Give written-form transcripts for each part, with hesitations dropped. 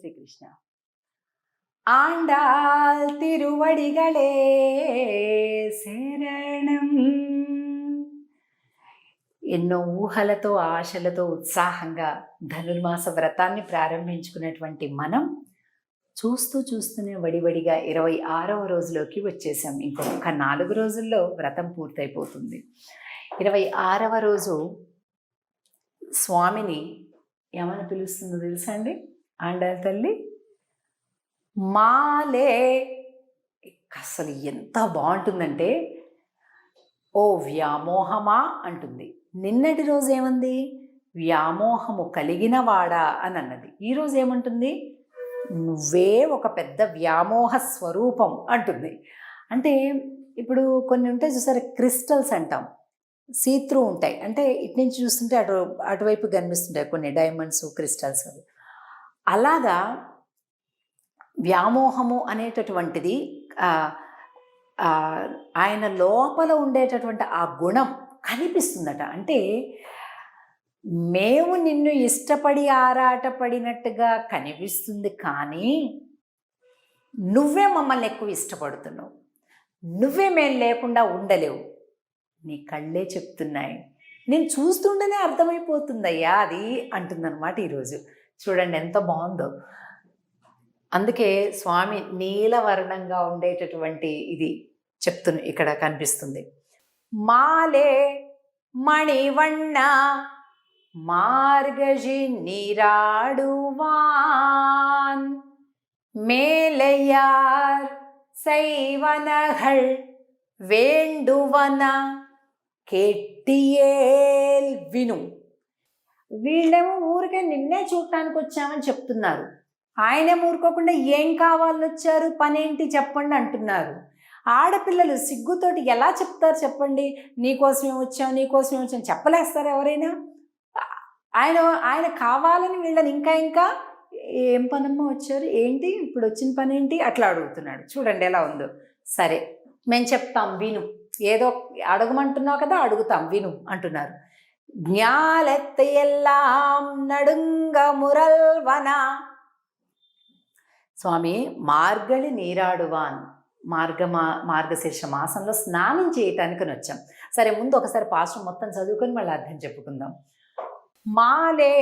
శ్రీకృష్ణ. ఆండాల్ తిరువడిగళే శరణం. ఎన్నో ఊహలతో ఆశలతో ఉత్సాహంగా ధనుర్మాస వ్రతాన్ని ప్రారంభించుకున్నటువంటి మనం చూస్తూనే వడివడిగా 26వ రోజులోకి వచ్చేసాం. ఇంకొక 4 రోజుల్లో వ్రతం పూర్తయిపోతుంది. 26వ రోజు స్వామిని ఏమని పిలుస్తుందో తెలుసా అండి? ఆండాళ్ళ తల్లి మాలే. అసలు ఎంత బాగుంటుందంటే ఓ వ్యామోహమా అంటుంది. నిన్నటి రోజు ఏమంది? వ్యామోహము కలిగిన వాడా అని అన్నది. ఈరోజు ఏమంటుంది? నువ్వే ఒక పెద్ద వ్యామోహ స్వరూపం అంటుంది. అంటే ఇప్పుడు కొన్ని ఉంటాయి చూసారు, క్రిస్టల్స్ అంటాం, సీత్రూ ఉంటాయి. అంటే ఇటు నుంచి చూస్తుంటే అటువైపు కనిపిస్తుంటాయి కొన్ని డైమండ్స్, క్రిస్టల్స్. అలాగా వ్యామోహము అనేటటువంటిది ఆయన లోపల ఉండేటటువంటి ఆ గుణం కనిపిస్తుందట. అంటే మేము నిన్ను ఇష్టపడి ఆరాటపడినట్టుగా కనిపిస్తుంది, కానీ నువ్వే మమ్మల్ని ఎక్కువ ఇష్టపడుతున్నావు, నువ్వే మేము లేకుండా ఉండలేవు, నీ కళ్ళే చెప్తున్నాయి, నేను చూస్తుంటేనే అర్థమైపోతుందయ్యా అది అంటుందన్నమాట. ఈరోజు చూడండి ఎంత బాగుందో. అందుకే స్వామి నీలవర్ణంగా ఉండేటటువంటి ఇది ఇక్కడ కనిపిస్తుంది. మాలే మణివಣ್ಣ మార్గజి நீராடுவான் மேலையார் செய்வனகள் வேண்டுவன కేట్టియేల్ విను. వీళ్ళేమో ఊరికే నిన్నే చూడటానికి వచ్చామని చెప్తున్నారు, ఆయనే ఊరుకోకుండా ఏం కావాలని వచ్చారు, పనేంటి చెప్పండి అంటున్నారు. ఆడపిల్లలు సిగ్గుతోటి ఎలా చెప్తారు చెప్పండి? నీకోసమే వచ్చాం చెప్పలేస్తారు ఎవరైనా? ఆయన కావాలని వీళ్ళని ఇంకా ఏం పనమ్మ వచ్చారు, ఏంటి ఇప్పుడు వచ్చిన పని ఏంటి అట్లా అడుగుతున్నాడు. చూడండి ఎలా ఉందో. సరే మేము చెప్తాం విను, ఏదో అడగమంటున్నావు కదా అడుగుతాం విను అంటున్నారు. జ్ఞాలెత్త ఎల్లాం నడుంగ మురల్వన. స్వామి మార్గళి నీరాడువాన్, మార్గశీర్ష మాసంలో స్నానం చేయటానికి వచ్చాం. సరే ముందు ఒకసారి పాశ్రం మొత్తం చదువుకొని మళ్ళీ అర్థం చెప్పుకుందాం. మాలే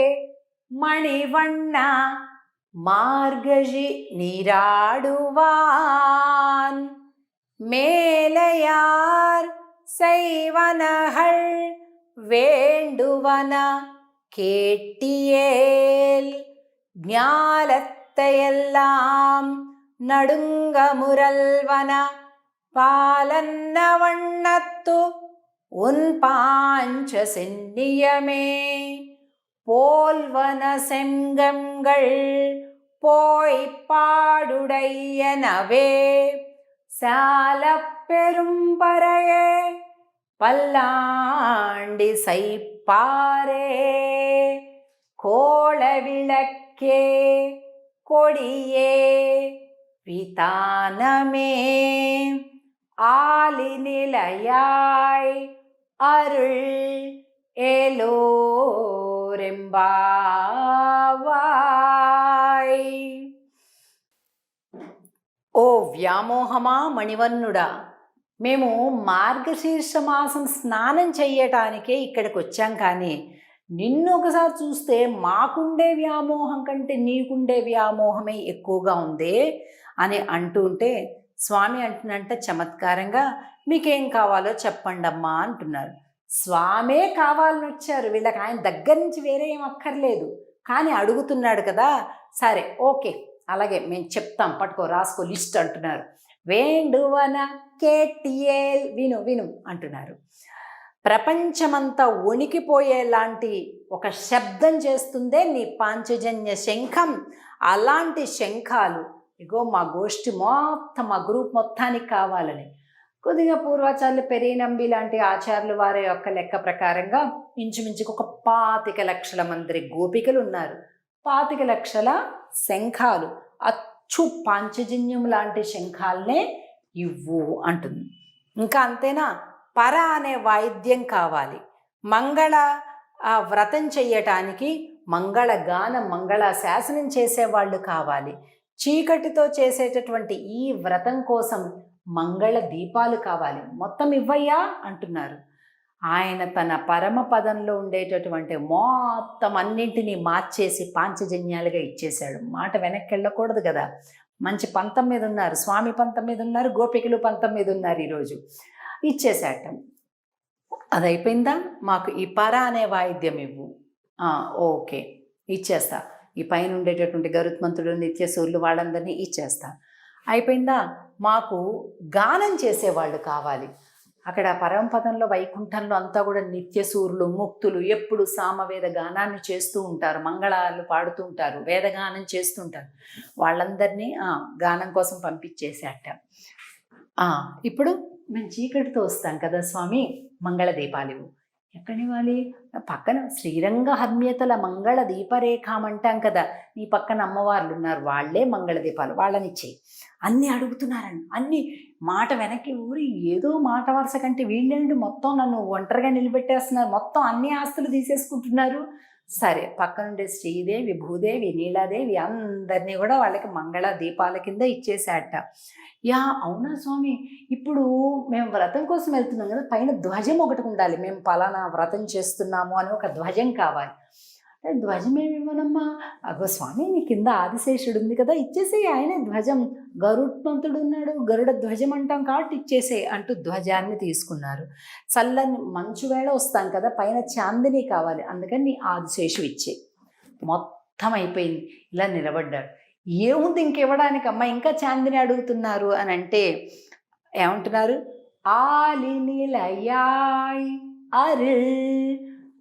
మణివಣ್ಣ మార్గజి நீராடுவான் மேலையார் செய்வனகள் வேண்டுவன கேட்டியேல் ஞாலத்தையெல்லாம் நடுங்க முரல்வன பாலன்ன வண்ணத்து உன் பாஞ்ச சென்னியமே போல்வன செங்கங்கள் போய் பாடுடையனவே சால பெரும்பறையே பல்லாண்டி சைப்பாரே கோள விளக்கே கொடியே விதானமே ஆலி நிலையாய் அருள் ఏలోరెంబావాయ్. ఓ వ్యామోహమా మణివన్నుడా, మేము మార్గశీర్ష మాసం స్నానం చెయ్యటానికే ఇక్కడికి వచ్చాం, కానీ నిన్ను ఒకసారి చూస్తే మాకుండే వ్యామోహం కంటే నీకుండే వ్యామోహమే ఎక్కువగా ఉందే అని అంటుంటే స్వామి అంటున్నంట చమత్కారంగా, మీకేం కావాలో చెప్పండమ్మా అంటున్నారు. స్వామే కావాలని వచ్చారు వీళ్ళకి, ఆయన దగ్గర నుంచి వేరే ఏం అక్కర్లేదు, కానీ అడుగుతున్నాడు కదా. సరే ఓకే అలాగే మేము చెప్తాం, పట్టుకో రాసుకో లిస్ట్ అంటున్నారు. వేండువన కేటియేల్ విను విను అంటున్నారు. ప్రపంచమంతా వణికిపోయేలాంటి ఒక శబ్దం చేస్తుందే నీ పాంచజన్య శంఖం. అలాంటి శంఖాలు ఇగో మా గోష్ఠి మొత్తం, మా గ్రూప్ మొత్తానికి కావాలని కొద్దిగా పూర్వాచార్యులు పెరియనంబి లాంటి ఆచార్యులు వారి యొక్క లెక్క ప్రకారంగా ఇంచుమించుకు ఒక 25 లక్షల మంది గోపికలు ఉన్నారు. 25 లక్షల శంఖాలు, అచ్చు పాంచజన్యం లాంటి శంఖాలనే ఇవ్వు అంటుంది. ఇంకా అంతేనా? పర అనే వాయిద్యం కావాలి. మంగళ వ్రతం చెయ్యటానికి మంగళగానం మంగళాశాసనం చేసేవాళ్ళు కావాలి. చీకటితో చేసేటటువంటి ఈ వ్రతం కోసం మంగళ దీపాలు కావాలి. మొత్తం ఇవ్వయ్యా అంటున్నారు. ఆయన తన పరమపదంలో ఉండేటటువంటి మొత్తం అన్నింటినీ మార్చేసి పాంచజన్యాలుగా ఇచ్చేశాడు. మాట వెనక్కి వెళ్ళకూడదు కదా. మంచి పంతం మీద ఉన్నారు, స్వామి పంతం మీద ఉన్నారు, గోపికలు పంతం మీద ఉన్నారు. ఈరోజు ఇచ్చేసాట. అది అయిపోయిందా, మాకు ఈ పర అనే వాయిద్యం ఇవ్వు. ఓకే ఇచ్చేస్తా. ఈ పైన ఉండేటటువంటి గరుత్మంతుడు, నిత్యసూరులు వాళ్ళందరినీ ఇచ్చేస్తా. అయిపోయిందా, మాకు గానం చేసేవాళ్ళు కావాలి. అక్కడ పరమపదంలో వైకుంఠంలో అంతా కూడా నిత్యసూరులు, ముక్తులు ఎప్పుడు సామవేద గానాన్ని చేస్తూ ఉంటారు, మంగళాలు పాడుతూ ఉంటారు, వేదగానం చేస్తుంటారు. వాళ్ళందరినీ గానం కోసం పంపించేసేట. ఇప్పుడు మేము చీకటితో వస్తాం కదా స్వామి, మంగళ దీపాలు ఎక్కడివ్వాలి? పక్కన శ్రీరంగ హర్మ్యతల మంగళ దీపరేఖం అంటాం కదా, నీ పక్కన అమ్మవార్లు ఉన్నారు, వాళ్ళే మంగళ దీపాలు, వాళ్ళనిచ్చేయి. అన్నీ అడుగుతున్నారని, అన్నీ మాట వెనక్కి ఊరి ఏదో మాట వరుస కంటే వీళ్ళేంటి మొత్తం నన్ను ఒంటరిగా నిలబెట్టేస్తున్నారు, మొత్తం అన్ని ఆస్తులు తీసేసుకుంటున్నారు. సరే, పక్కనుండే శ్రీదేవి, భూదేవి, నీలాదేవి అందరినీ కూడా వాళ్ళకి మంగళ దీపాల కింద ఇచ్చేసాట. అవునా స్వామి, ఇప్పుడు మేము వ్రతం కోసం వెళ్తున్నాం కదా, పైన ధ్వజం ఒకటి ఉండాలి, మేము పలానా వ్రతం చేస్తున్నాము అని ఒక ధ్వజం కావాలి. ధ్వజం ఏమి ఇవ్వనమ్మా, అగో స్వామి నీ కింద ఆదిశేషుడు ఉంది కదా, ఇచ్చేసే, ఆయనే ధ్వజం, గరుత్మంతుడు ఉన్నాడు, గరుడ ధ్వజం అంటాం కాబట్టి ఇచ్చేసే అంటూ ధ్వజాన్ని తీసుకున్నారు. చల్లని మంచు వేళ వస్తాం కదా, పైన చాందిని కావాలి, అందుకని నీ ఆదిశేషు ఇచ్చే. మొత్తం అయిపోయింది. ఇలా నిలబడ్డాడు. ఏముంది ఇంకివ్వడానికి అమ్మ, ఇంకా చాందిని అడుగుతున్నారు అని అంటే ఏమంటున్నారు? ఆలినిలయాయ్ అరు,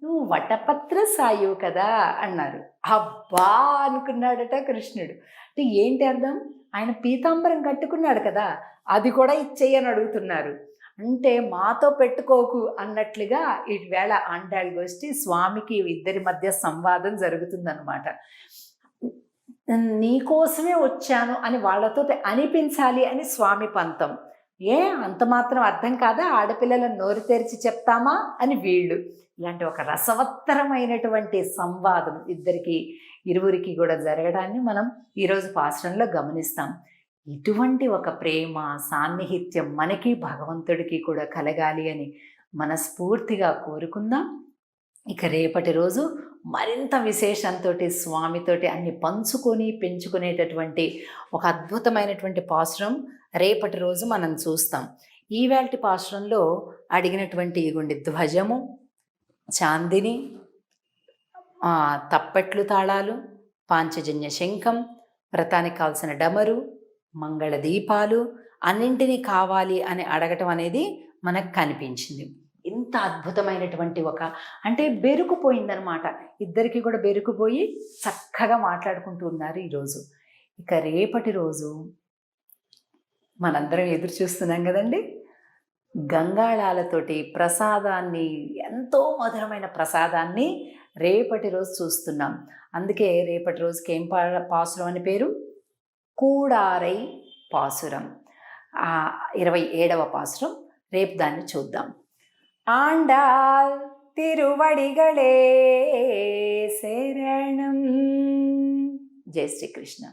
నువ్వు వటపత్ర సాయువు కదా అన్నారు. అబ్బా అనుకున్నాడట కృష్ణుడు. అంటే ఏంటి అర్థం? ఆయన పీతాంబరం కట్టుకున్నాడు కదా, అది కూడా ఇచ్చేయని అడుగుతున్నారు. అంటే మాతో పెట్టుకోకు అన్నట్లుగా ఈవేళ ఆండాళ్ గోష్ఠి స్వామికి ఇద్దరి మధ్య సంవాదం జరుగుతుందన్నమాట. నీకోసమే వచ్చాను అని వాళ్ళతో అనిపించాలి అని స్వామి పంతం. అంత మాత్రం అర్థం కాదా, ఆడపిల్లలను నోరు తెరిచి చెప్తామా అని వీళ్ళు. ఇలాంటి ఒక రసవత్తరమైనటువంటి సంవాదం ఇరువురికి కూడా జరగడాన్ని మనం ఈరోజు పాశ్రంలో గమనిస్తాం. ఇటువంటి ఒక ప్రేమ సాన్నిహిత్యం మనకి భగవంతుడికి కూడా కలగాలి అని మనస్ఫూర్తిగా కోరుకుందాం. ఇక రేపటి రోజు మరింత విశేషంతో స్వామితోటి అన్ని పంచుకొని పెంచుకునేటటువంటి ఒక అద్భుతమైనటువంటి పాశ్రం రేపటి రోజు మనం చూస్తాం. ఈవేళటి పాశ్రంలో అడిగినటువంటి ఇగుండి ధ్వజము, చాందిని, తప్పెట్లు తాళాలు, పాంచజన్య శంఖం, వ్రతానికి కావాల్సిన డమరు, మంగళ దీపాలు అన్నింటినీ కావాలి అని అడగటం అనేది మనకు కనిపించింది. ఇంత అద్భుతమైనటువంటి అంటే బెరుకుపోయిందనమాట. ఇద్దరికి కూడా బెరుకుపోయి చక్కగా మాట్లాడుకుంటూ ఉన్నారు ఈరోజు. ఇక రేపటి రోజు మనందరం ఎదురు చూస్తున్నాం కదండి, గంగాళాలతోటి ప్రసాదాన్ని, ఎంతో మధురమైన ప్రసాదాన్ని రేపటి రోజు చూస్తున్నాం. అందుకే రేపటి రోజుకి ఏం పాసురం అని పేరు? కూడారై పాసురం. 27వ పాసురం. రేపు దాన్ని చూద్దాం. ఆండాల్ తిరువడిగళే శరణం. జై శ్రీకృష్ణ.